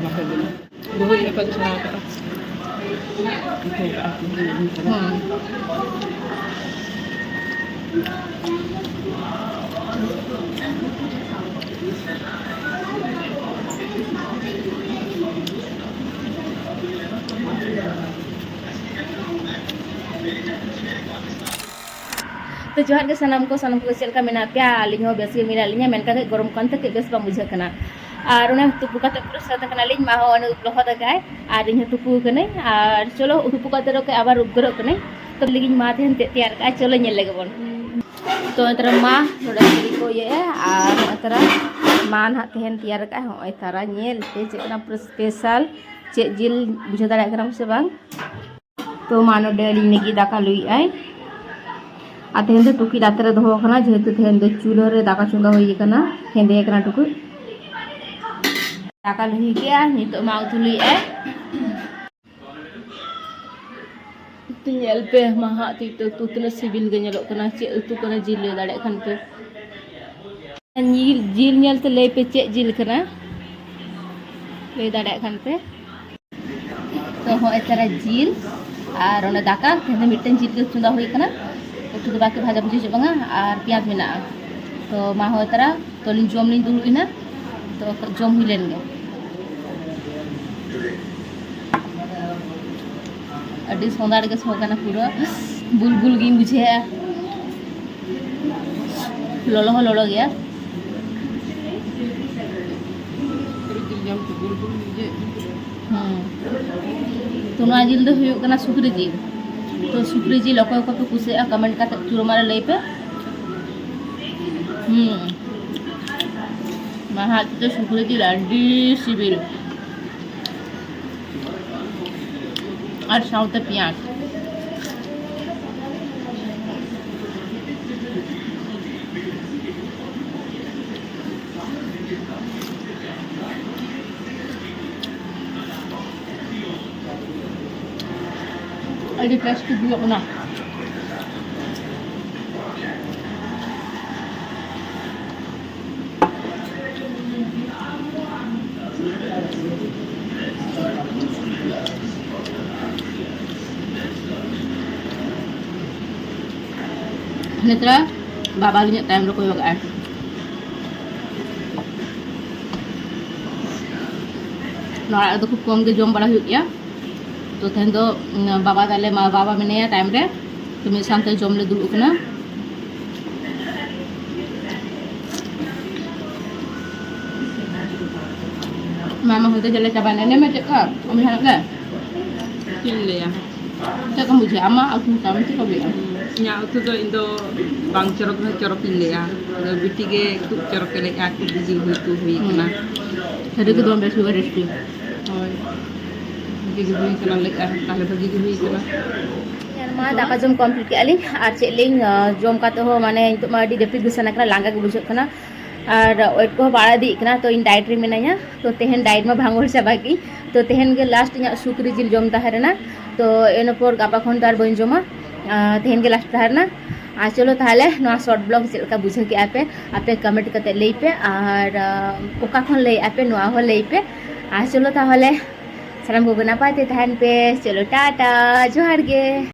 Buhay na pag sa ka. तो जोहार के सनम को चल का मेना पे आलिंग हो बेस मिला लिंग मेनका के गरम कान तक बेस बा बुझा कना और उन्हें तुपु का पूरा साथ कना लिंग मा हो लोहा दगाय और इन तुपु कने और चलो तुपु का तरह के आबार उगरो कने तो लिंग मा थे तैयार का चलो नेल लेगे बोन तो अंतर मा नोडा को ये और अंतर मान हाथ हेन तैयार का हो तारा नेल ते चेकना पूरा स्पेशल चे जिल बुझा दाड़ा कना से बांग तो मानो डेली नेगी दाका लुई आई आ तेहन दो टुकी रात्रे दो होकना जेहेतु तेहन दो चूल्हा रे दाका चुंगा होई कना हेंदे कना टुकु दाका लुही गया नितो मा उतुली ए तियल पे महा ती तो तुतले सिविल गे नेलो कना चे उतु कना जिल ले दाड़े खान पे जिल नेल ते ले पे चे जिल कना ले दाड़े खान पे तो हो एतरा जिल और ओना दाका तेहन मिटन जिल के चुंगा होई कना उतु के बाकी भाजा भुजी बांगा और प्याज मेना तो मा हो तरा तो लिन जम लिन दुलु इना तो जम हुई लेन गे अड्डी सोंदाड़ के सो कना पूरा बुलबुल गी बुझे लोलो हो लोलो गया तो ना जिल दो हुई कना सुकरी जिल तो सुकरी जिल अकोय को पे कुसे कमेंट का चुरो मारे लई पे महा तो सुकरी जिल अड्डी सिबिल और साउते प्याज अड़ी टेस्ट भी अपना नेत्रा बाबा लिnya टाइम रो कोई होगा नॉर्मल तो खूब कम के जम बड़ा हो गया तो तेहन दो बाबा ताले मा बाबा मेने टाइम रे तो मिद सानते जम ले दुलुक कना मामा होते चले चाबा नेने में चेका अमी हाना के Pin le ya. चेका मुझे आमा aku tamu tu कभी Nya utu do indo bang corok pin le ya. Ado biti ge tu corok le ya ku biji hui tu hui kana. tadi ke doang besu resti Oi. Biji hui kana le ya tahle biji hui kana. यार मा दाका जम complete के आली और चेलिंग जम काते हो माने तो मा डी डेप्टी गुसना कना लांगा के बुझो कना और वेट को बाड़ा दी कना तो इन डाइट रे मेनाया तो तेहन डाइट में भांगोर चाबा की तो तेहन के लास्ट इन सुकरी जिल जम ताहरना तो एनो पर गापा खन तार बन जमा तेहन के लास्ट ताहरना आ चलो ताहले नो शॉर्ट ब्लॉग चलका बुझे के आपे कमेंट करते ले पे और ओका खन ले आपे नो हो ले पे आ चलो ताहले साराम को नापाते तहन पे चलो टाटा जोहार गे।